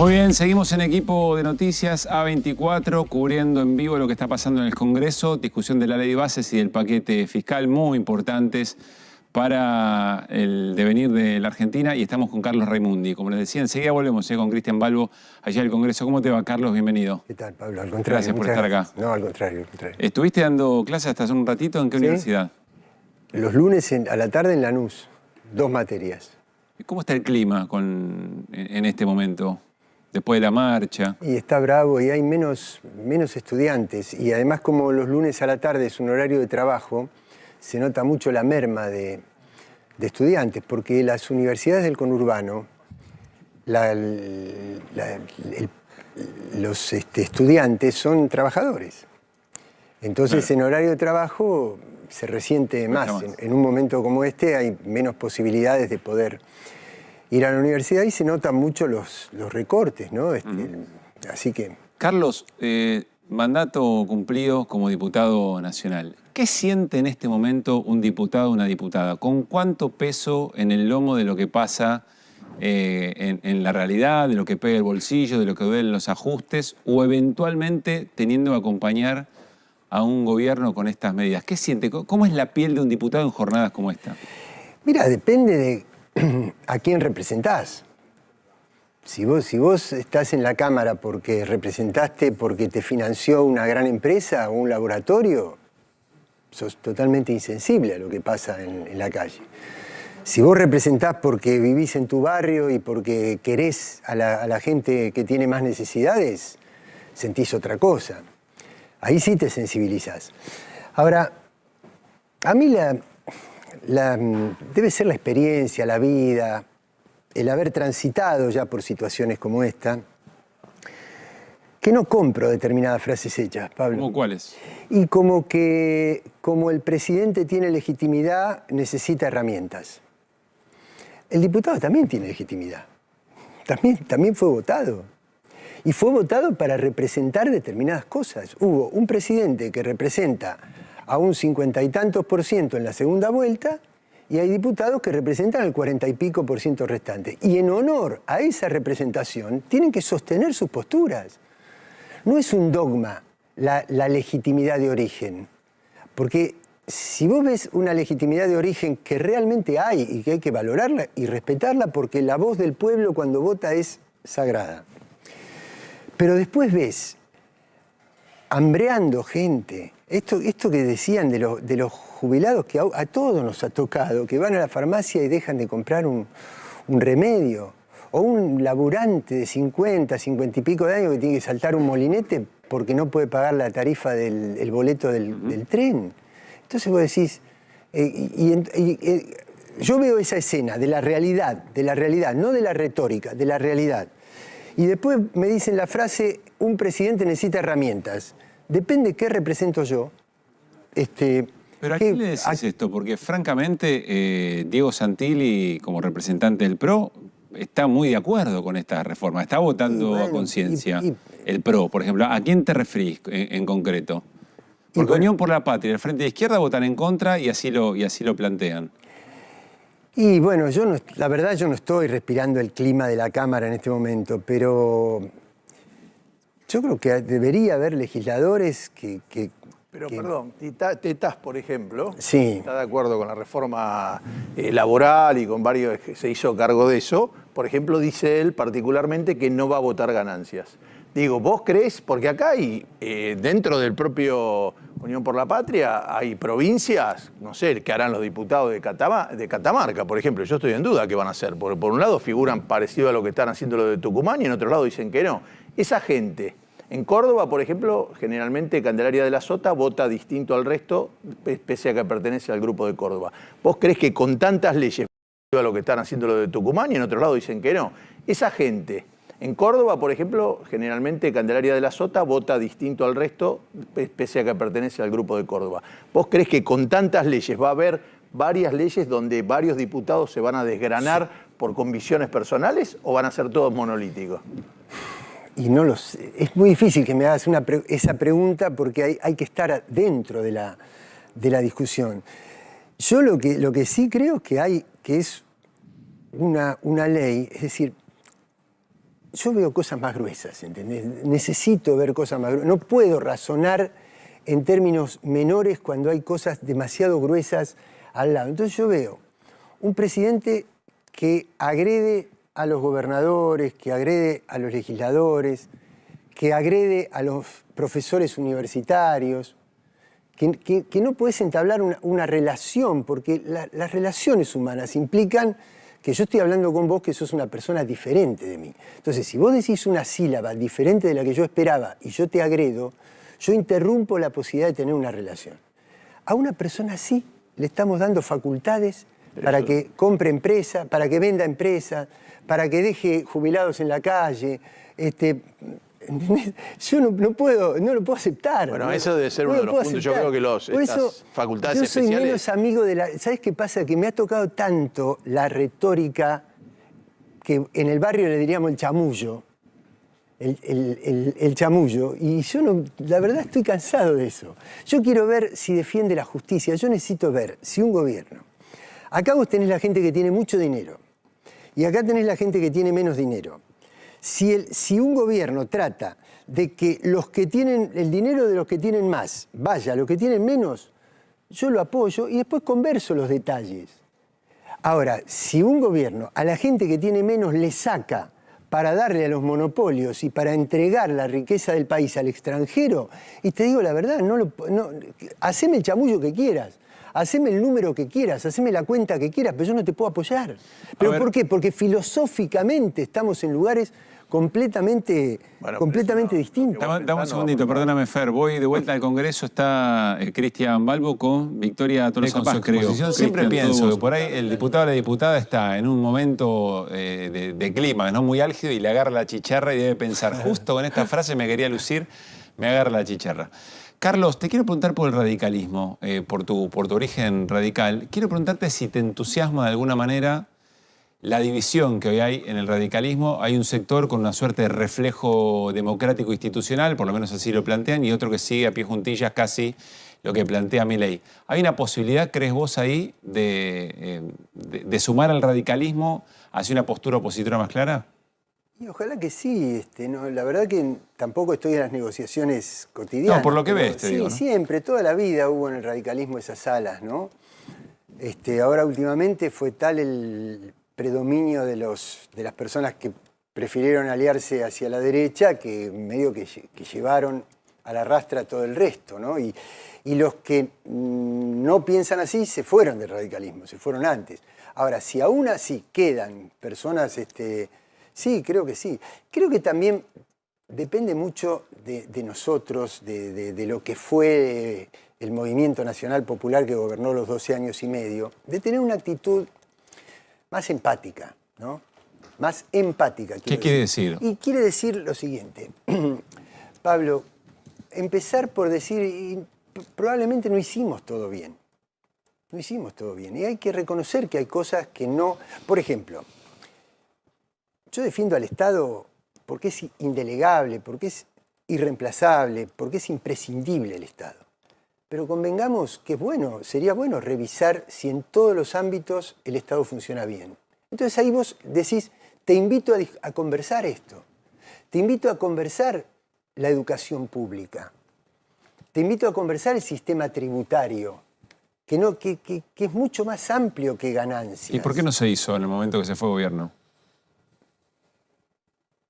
Muy bien, seguimos en Equipo de Noticias A24, cubriendo en vivo lo que está pasando en el Congreso, discusión de la ley de bases y del paquete fiscal muy importantes para el devenir de la Argentina, y estamos con Carlos Raimundi. Como les decía, enseguida volvemos con Cristian Balbo allá del Congreso. ¿Cómo te va, Carlos? Bienvenido. ¿Qué tal, Pablo? Al contrario. Gracias por estar acá. No, al contrario, al contrario. ¿Estuviste dando clases hasta hace un ratito? ¿En qué universidad? Los lunes a la tarde en Lanús, 2 materias. ¿Cómo está el clima en este momento? Después de la marcha. Y está bravo y hay menos estudiantes. Y además, como los lunes a la tarde es un horario de trabajo, se nota mucho la merma de estudiantes, porque las universidades del conurbano, los estudiantes son trabajadores. Entonces, claro, en horario de trabajo se resiente más. En un momento como este hay menos posibilidades de poder ir a la universidad y se notan mucho los recortes, ¿no? Así que... Carlos, mandato cumplido como diputado nacional. ¿Qué siente en este momento un diputado o una diputada? ¿Con cuánto peso en el lomo de lo que pasa en la realidad, de lo que pega el bolsillo, de lo que duelen los ajustes, o eventualmente teniendo que acompañar a un gobierno con estas medidas? ¿Qué siente? ¿Cómo es la piel de un diputado en jornadas como esta? Mira, depende de a quién representás. Si vos estás en la Cámara porque te financió una gran empresa o un laboratorio, sos totalmente insensible a lo que pasa en la calle. Si vos representás porque vivís en tu barrio y porque querés a la gente que tiene más necesidades, sentís otra cosa. Ahí sí te sensibilizás. Ahora, a mí debe ser la experiencia, la vida, el haber transitado ya por situaciones como esta, que no compro determinadas frases hechas, Pablo. ¿Cómo cuáles? Y como el presidente tiene legitimidad, necesita herramientas. El diputado también tiene legitimidad. También fue votado. Y fue votado para representar determinadas cosas. Hubo un presidente que representa a un 50 y tantos % en la segunda vuelta, y hay diputados que representan el 40 y pico % restante. Y en honor a esa representación tienen que sostener sus posturas. No es un dogma la legitimidad de origen, porque si vos ves una legitimidad de origen que realmente hay y que hay que valorarla y respetarla, porque la voz del pueblo cuando vota es sagrada. Pero después ves hambreando gente, esto que decían de los jubilados, que a todos nos ha tocado, que van a la farmacia y dejan de comprar un remedio, o un laburante de 50 y pico de años que tiene que saltar un molinete porque no puede pagar la tarifa del boleto del tren. Entonces vos decís, yo veo esa escena de la realidad, no de la retórica, de la realidad. Y después me dicen la frase, un presidente necesita herramientas. Depende qué represento yo. ¿Pero a quién le decís esto? Porque francamente Diego Santilli, como representante del PRO, está muy de acuerdo con esta reforma. Está votando a conciencia el PRO, por ejemplo. ¿A quién te referís en concreto? Porque Unión por la Patria y el Frente de Izquierda votan en contra y así lo plantean. Y bueno, la verdad yo no estoy respirando el clima de la Cámara en este momento, pero yo creo que debería haber legisladores Pero perdón, Tetaz, por ejemplo, sí, está de acuerdo con la reforma laboral y con varios que se hizo cargo de eso. Por ejemplo, dice él particularmente que no va a votar ganancias. Digo, ¿vos creés? Porque acá hay, dentro del propio Unión por la Patria, hay provincias, no sé, que harán los diputados de Catamarca, por ejemplo. Yo estoy en duda qué van a hacer, porque por un lado figuran parecido a lo que están haciendo los de Tucumán y en otro lado dicen que no. Esa gente... En Córdoba, por ejemplo, generalmente Candelaria de la Sota vota distinto al resto, pese a que pertenece al grupo de Córdoba. ¿Vos creés que con tantas leyes, a lo que están haciendo los de Tucumán y en otro lado dicen que no? Esa gente, en Córdoba, por ejemplo, generalmente Candelaria de la Sota vota distinto al resto, pese a que pertenece al grupo de Córdoba. ¿Vos creés que con tantas leyes va a haber varias leyes donde varios diputados se van a desgranar por convicciones personales o van a ser todos monolíticos? Y no lo sé. Es muy difícil que me hagas esa pregunta porque hay que estar dentro de la discusión. Yo lo que sí creo que es una ley, es decir, yo veo cosas más gruesas, ¿entendés? Necesito ver cosas más gruesas. No puedo razonar en términos menores cuando hay cosas demasiado gruesas al lado. Entonces yo veo un presidente que agrede a los gobernadores, que agrede a los legisladores, que agrede a los profesores universitarios, que no puedes entablar una relación, porque las relaciones humanas implican que yo estoy hablando con vos que sos una persona diferente de mí. Entonces, si vos decís una sílaba diferente de la que yo esperaba y yo te agredo, yo interrumpo la posibilidad de tener una relación. A una persona así le estamos dando facultades para que compre empresa, para que venda empresa, para que deje jubilados en la calle. ¿Entendés? Yo no lo puedo aceptar. Bueno, ¿no? eso debe ser no uno de lo los puedo puntos. aceptar. Yo creo que Por eso, estas facultades yo especiales... soy menos amigo de la... ¿Sabes qué pasa? Que me ha tocado tanto la retórica que en el barrio le diríamos el chamullo. El chamullo. Y yo no, la verdad estoy cansado de eso. Yo quiero ver si defiende la justicia. Yo necesito ver si un gobierno... Acá vos tenés la gente que tiene mucho dinero. Y acá tenés la gente que tiene menos dinero. Si un gobierno trata de que los que tienen el dinero de los que tienen más vaya a los que tienen menos, yo lo apoyo y después converso los detalles. Ahora, si un gobierno a la gente que tiene menos le saca para darle a los monopolios y para entregar la riqueza del país al extranjero, y te digo la verdad, haceme el chamullo que quieras. Haceme el número que quieras, haceme la cuenta que quieras, pero yo no te puedo apoyar. ¿Pero por qué? Porque filosóficamente estamos en lugares completamente distintos. Dame un segundito, perdóname, Fer. Voy de vuelta al Congreso, está Cristian Balbo con Victoria Tolosa Paz, creo. Siempre pienso que por ahí el diputado o la diputada está en un momento de clima, ¿no? Muy álgido, y le agarra la chicharra y debe pensar, justo con esta frase me quería lucir, me agarra la chicharra. Carlos, te quiero preguntar por el radicalismo, por tu origen radical. Quiero preguntarte si te entusiasma de alguna manera la división que hoy hay en el radicalismo. Hay un sector con una suerte de reflejo democrático institucional, por lo menos así lo plantean, y otro que sigue a pie juntillas casi lo que plantea Milei. ¿Hay una posibilidad, crees vos, ahí de sumar al radicalismo hacia una postura opositora más clara? Y ojalá que sí. La verdad que tampoco estoy en las negociaciones cotidianas. No, por lo que ves, te sí, digo, ¿no? Siempre, toda la vida hubo en el radicalismo esas alas, ¿no? Ahora últimamente fue tal el predominio de las personas que prefirieron aliarse hacia la derecha que medio que llevaron a la rastra todo el resto, ¿no? Y los que no piensan así se fueron del radicalismo, se fueron antes. Ahora, si aún así quedan personas... Sí, creo que sí. Creo que también depende mucho de nosotros, de lo que fue el movimiento nacional popular que gobernó los 12 años y medio, de tener una actitud más empática, ¿no? Más empática. ¿Qué quiere decir? Y quiere decir lo siguiente. Pablo, empezar por decir, probablemente no hicimos todo bien. No hicimos todo bien. Y hay que reconocer que hay cosas que no... Por ejemplo... Yo defiendo al Estado porque es indelegable, porque es irreemplazable, porque es imprescindible el Estado. Pero convengamos que es bueno, sería bueno revisar si en todos los ámbitos el Estado funciona bien. Entonces ahí vos decís, te invito a conversar esto. Te invito a conversar la educación pública. Te invito a conversar el sistema tributario, que es mucho más amplio que ganancias. ¿Y por qué no se hizo en el momento que se fue gobierno?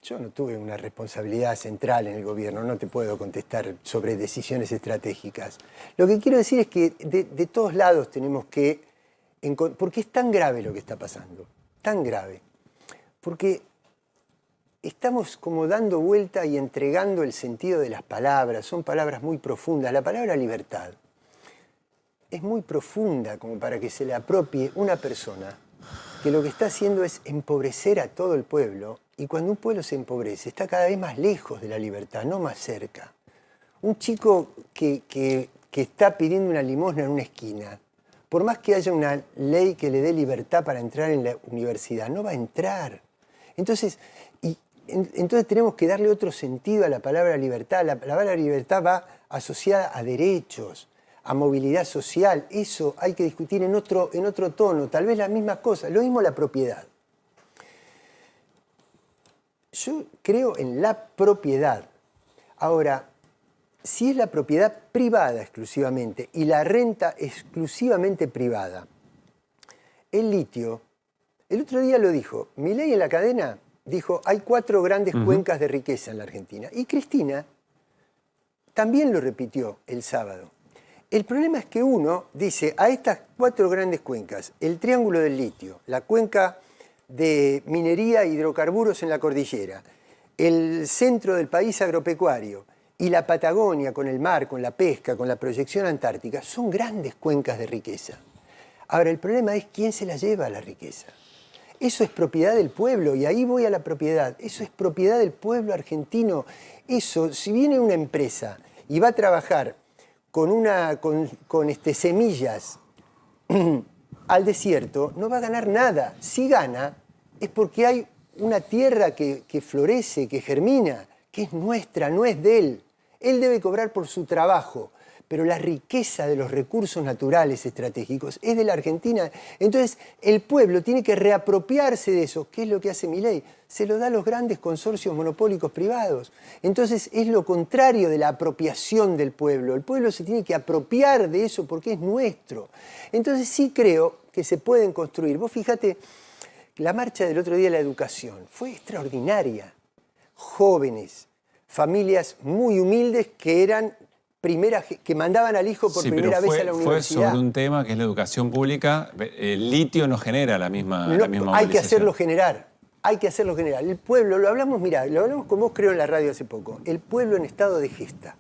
Yo no tuve una responsabilidad central en el gobierno, no te puedo contestar sobre decisiones estratégicas. Lo que quiero decir es que de todos lados tenemos que... Porque es tan grave lo que está pasando, tan grave. Porque estamos como dando vuelta y entregando el sentido de las palabras. Son palabras muy profundas. La palabra libertad es muy profunda como para que se le apropie una persona que lo que está haciendo es empobrecer a todo el pueblo. Y cuando un pueblo se empobrece, está cada vez más lejos de la libertad, no más cerca. Un chico que está pidiendo una limosna en una esquina, por más que haya una ley que le dé libertad para entrar en la universidad, no va a entrar. Entonces tenemos que darle otro sentido a la palabra libertad. La palabra libertad va asociada a derechos, a movilidad social. Eso hay que discutir en otro tono, tal vez las mismas cosas. Lo mismo la propiedad. Yo creo en la propiedad. Ahora, si es la propiedad privada exclusivamente y la renta exclusivamente privada, el litio, el otro día lo dijo, Milei en la cadena dijo, hay 4 grandes cuencas de riqueza en la Argentina. Y Cristina también lo repitió el sábado. El problema es que uno dice, a estas 4 grandes cuencas, el triángulo del litio, la cuenca de minería e hidrocarburos en la cordillera, el centro del país agropecuario y la Patagonia con el mar, con la pesca, con la proyección antártica, son grandes cuencas de riqueza. Ahora, el problema es quién se la lleva a la riqueza. Eso es propiedad del pueblo, y ahí voy a la propiedad. Eso es propiedad del pueblo argentino. Eso, si viene una empresa y va a trabajar con semillas al desierto, no va a ganar nada. Si gana, es porque hay una tierra que florece, que germina, que es nuestra, no es de él. Él debe cobrar por su trabajo, pero la riqueza de los recursos naturales estratégicos es de la Argentina. Entonces, el pueblo tiene que reapropiarse de eso. ¿Qué es lo que hace Milei? Se lo da a los grandes consorcios monopólicos privados. Entonces, es lo contrario de la apropiación del pueblo. El pueblo se tiene que apropiar de eso porque es nuestro. Entonces, sí creo que se pueden construir. Vos fíjate, la marcha del otro día de la educación fue extraordinaria. Jóvenes, familias muy humildes que eran que mandaban al hijo por primera vez a la universidad. Fue sobre un tema que es la educación pública. El litio no genera la misma movilización. Hay que hacerlo generar. Hay que hacerlo generar. El pueblo, lo hablamos, mirá, lo hablamos con vos creo en la radio hace poco. El pueblo en estado de gesta.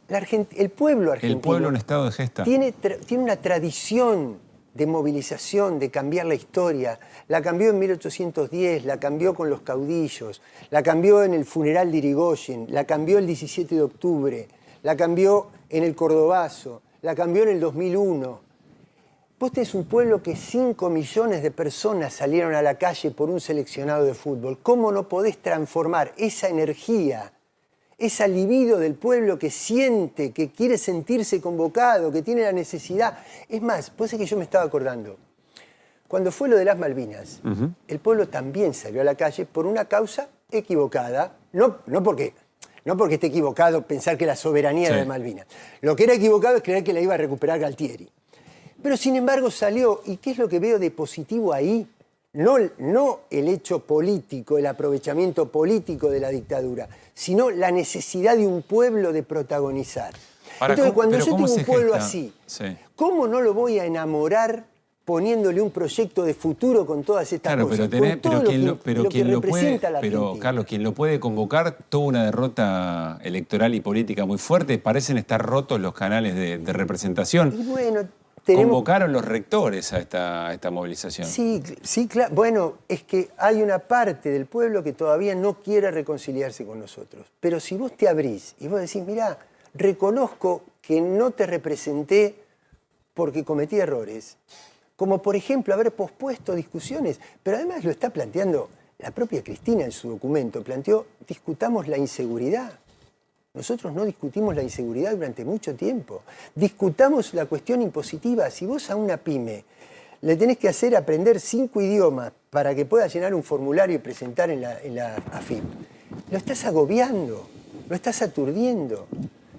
El pueblo argentino. El pueblo en estado de gesta. Tiene una tradición de movilización, de cambiar la historia. La cambió en 1810, la cambió con los caudillos, la cambió en el funeral de Irigoyen, la cambió el 17 de octubre, la cambió en el Cordobazo, la cambió en el 2001. Vos tenés un pueblo que 5 millones de personas salieron a la calle por un seleccionado de fútbol. ¿Cómo no podés transformar esa energía, esa libido del pueblo que siente, que quiere sentirse convocado, que tiene la necesidad? Es más, pues es que yo me estaba acordando, cuando fue lo de las Malvinas, el pueblo también salió a la calle por una causa equivocada, no porque esté equivocado pensar que la soberanía era de Malvinas. Lo que era equivocado es creer que la iba a recuperar Galtieri. Pero sin embargo salió, ¿y qué es lo que veo de positivo ahí? No el hecho político, el aprovechamiento político de la dictadura, sino la necesidad de un pueblo de protagonizar. Entonces, cuando yo tengo un pueblo así, ¿cómo no lo voy a enamorar poniéndole un proyecto de futuro con todas estas cosas? Pero Carlos, quien lo puede convocar tuvo una derrota electoral y política muy fuerte. Parecen estar rotos los canales de representación. Y bueno, convocaron los rectores a esta movilización. Sí, claro. Bueno, es que hay una parte del pueblo que todavía no quiere reconciliarse con nosotros. Pero si vos te abrís y vos decís, mirá, reconozco que no te representé porque cometí errores, como por ejemplo haber pospuesto discusiones, pero además lo está planteando la propia Cristina en su documento, planteó, discutamos la inseguridad. Nosotros no discutimos la inseguridad durante mucho tiempo. Discutamos la cuestión impositiva. Si vos a una pyme le tenés que hacer aprender 5 idiomas para que pueda llenar un formulario y presentar en la AFIP, lo estás agobiando, lo estás aturdiendo.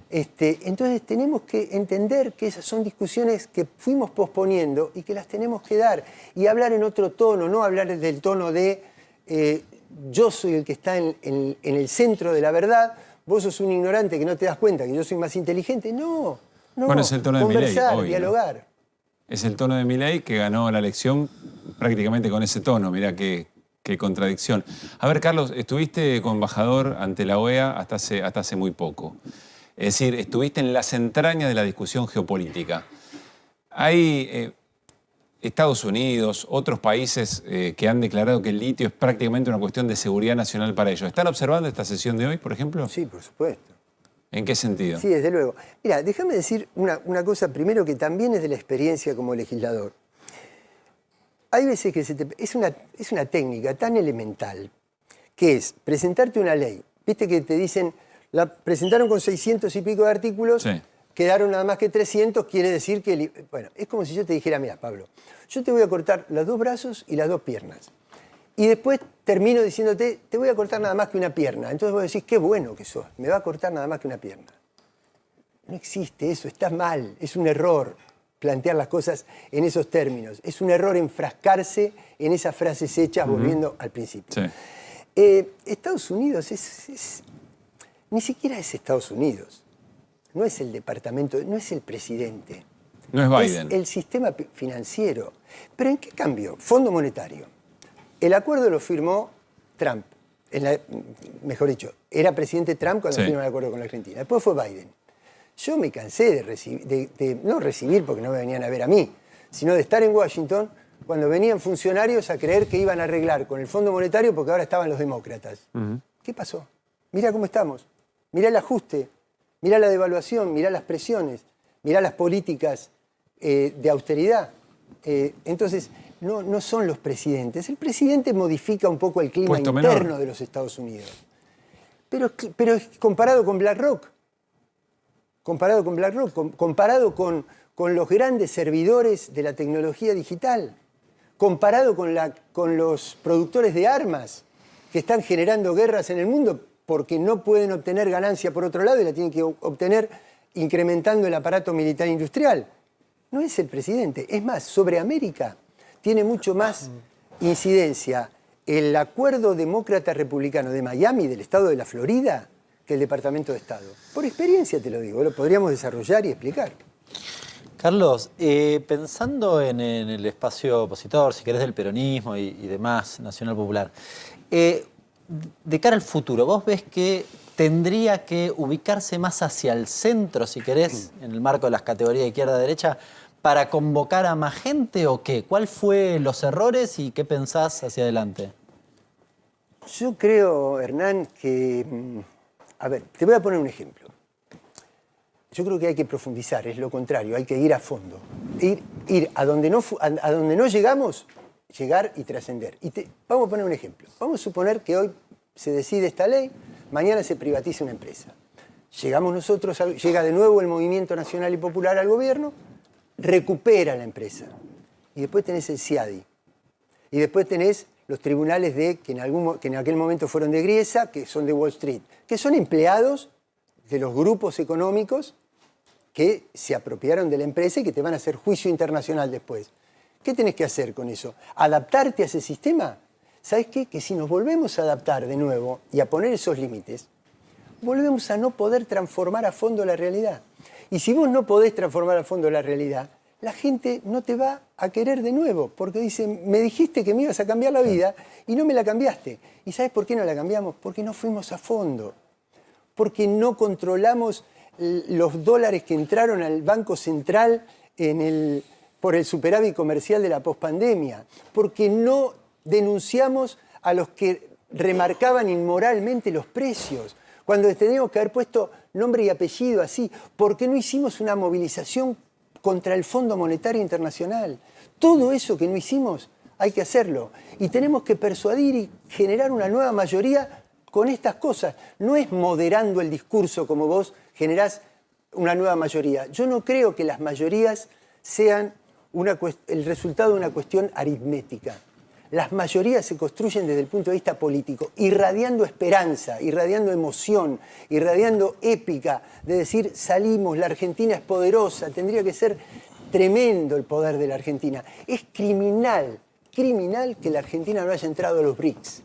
Entonces tenemos que entender que esas son discusiones que fuimos posponiendo y que las tenemos que dar. Y hablar en otro tono, no hablar del tono de yo soy el que está en el centro de la verdad, vos sos un ignorante que no te das cuenta que yo soy más inteligente. No, bueno, es el tono de conversar, Milei, dialogar. ¿no? Es el tono de Milei que ganó la elección prácticamente con ese tono. Mirá qué contradicción. A ver, Carlos, estuviste como embajador ante la OEA hasta hace muy poco. Es decir, estuviste en las entrañas de la discusión geopolítica. Hay Estados Unidos, otros países que han declarado que el litio es prácticamente una cuestión de seguridad nacional para ellos. ¿Están observando esta sesión de hoy, por ejemplo? Sí, por supuesto. ¿En qué sentido? Sí, desde luego. Mira, déjame decir una cosa primero que también es de la experiencia como legislador. Hay veces que es una técnica tan elemental que es presentarte una ley. Viste que te dicen, la presentaron con 600 y pico de artículos, quedaron nada más que 300, quiere decir que... Bueno, es como si yo te dijera, mira, Pablo, yo te voy a cortar los 2 brazos y las 2 piernas. Y después termino diciéndote, te voy a cortar nada más que una pierna. Entonces vos decís, qué bueno que sos, me va a cortar nada más que una pierna. No existe eso, estás mal, es un error plantear las cosas en esos términos. Es un error enfrascarse en esas frases hechas, volviendo al principio. Sí. Estados Unidos ni siquiera es Estados Unidos. No es el departamento, no es el presidente. No es Biden. Es el sistema financiero. ¿Pero en qué cambió? Fondo Monetario. El acuerdo lo firmó Trump. Mejor dicho, era presidente Trump cuando firmó el acuerdo con la Argentina. Después fue Biden. Yo me cansé no recibir porque no me venían a ver a mí, sino de estar en Washington cuando venían funcionarios a creer que iban a arreglar con el Fondo Monetario porque ahora estaban los demócratas. ¿Qué pasó? Mirá cómo estamos. Mirá el ajuste, mirá la devaluación, mirá las presiones, mirá las políticas de austeridad. Entonces, no son los presidentes. El presidente modifica un poco el clima interno de los Estados Unidos. Pero comparado con BlackRock, comparado con los grandes servidores de la tecnología digital, comparado con los productores de armas que están generando guerras en el mundo porque no pueden obtener ganancia por otro lado y la tienen que obtener incrementando el aparato militar industrial. No es el presidente. Es más, sobre América tiene mucho más incidencia el acuerdo demócrata-republicano de Miami, del estado de la Florida, que el Departamento de Estado. Por experiencia te lo digo, lo podríamos desarrollar y explicar. Carlos, pensando en el espacio opositor, si querés, del peronismo y demás, Nacional Popular, de cara al futuro, ¿vos ves que tendría que ubicarse más hacia el centro, si querés, en el marco de las categorías de izquierda-derecha, para convocar a más gente o qué? ¿Cuál fue los errores y qué pensás hacia adelante? Yo creo, Hernán, que... A ver, te voy a poner un ejemplo. Yo creo que hay que profundizar, es lo contrario, hay que ir a fondo. Ir a donde no llegamos, llegar y trascender. Vamos a poner un ejemplo. Vamos a suponer que hoy se decide esta ley, mañana se privatiza una empresa. Llegamos nosotros, llega de nuevo el Movimiento Nacional y Popular al gobierno, recupera la empresa. Y después tenés el CIADI. Y después tenés los tribunales que en aquel momento fueron de Griesa, que son de Wall Street, que son empleados de los grupos económicos que se apropiaron de la empresa y que te van a hacer juicio internacional después. ¿Qué tenés que hacer con eso? ¿Adaptarte a ese sistema? ¿Sabés qué? Que si nos volvemos a adaptar de nuevo y a poner esos límites, volvemos a no poder transformar a fondo la realidad. Y si vos no podés transformar a fondo la realidad, la gente no te va a querer de nuevo, porque dicen, me dijiste que me ibas a cambiar la vida y no me la cambiaste. ¿Y sabes por qué no la cambiamos? Porque no fuimos a fondo, porque no controlamos los dólares que entraron al Banco Central por el superávit comercial de la pospandemia, porque no denunciamos a los que remarcaban inmoralmente los precios, cuando teníamos que haber puesto nombre y apellido así, porque no hicimos una movilización contra el Fondo Monetario Internacional. Todo eso que no hicimos, hay que hacerlo. Y tenemos que persuadir y generar una nueva mayoría con estas cosas. No es moderando el discurso como vos generás una nueva mayoría. Yo no creo que las mayorías sean el resultado de una cuestión aritmética. Las mayorías se construyen desde el punto de vista político, irradiando esperanza, irradiando emoción, irradiando épica, de decir, salimos, la Argentina es poderosa, tendría que ser tremendo el poder de la Argentina. Es criminal que la Argentina no haya entrado a los BRICS.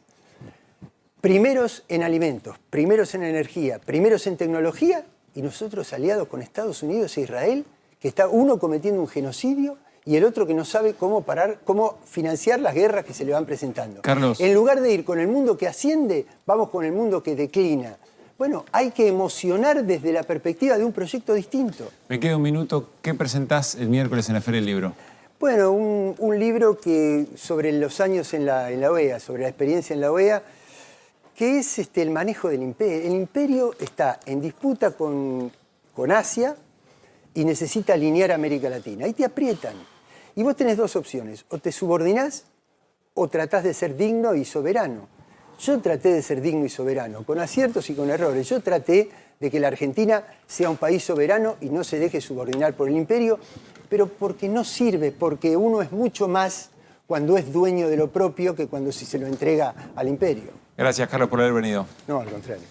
Primeros en alimentos, primeros en energía, primeros en tecnología, y nosotros aliados con Estados Unidos e Israel, que está uno cometiendo un genocidio y el otro que no sabe cómo financiar las guerras que se le van presentando. Carlos. En lugar de ir con el mundo que asciende, vamos con el mundo que declina. Bueno, hay que emocionar desde la perspectiva de un proyecto distinto. Me queda un minuto. ¿Qué presentás el miércoles en la Feria del Libro? Bueno, un libro sobre los años en la OEA, sobre la experiencia en la OEA, que es el manejo del imperio. El imperio está en disputa con Asia y necesita alinear a América Latina. Ahí te aprietan. Y vos tenés dos opciones. O te subordinás o tratás de ser digno y soberano. Yo traté de ser digno y soberano, con aciertos y con errores. Yo traté de que la Argentina sea un país soberano y no se deje subordinar por el imperio, pero porque no sirve, porque uno es mucho más cuando es dueño de lo propio que cuando si se lo entrega al imperio. Gracias, Carlos, por haber venido. No, al contrario.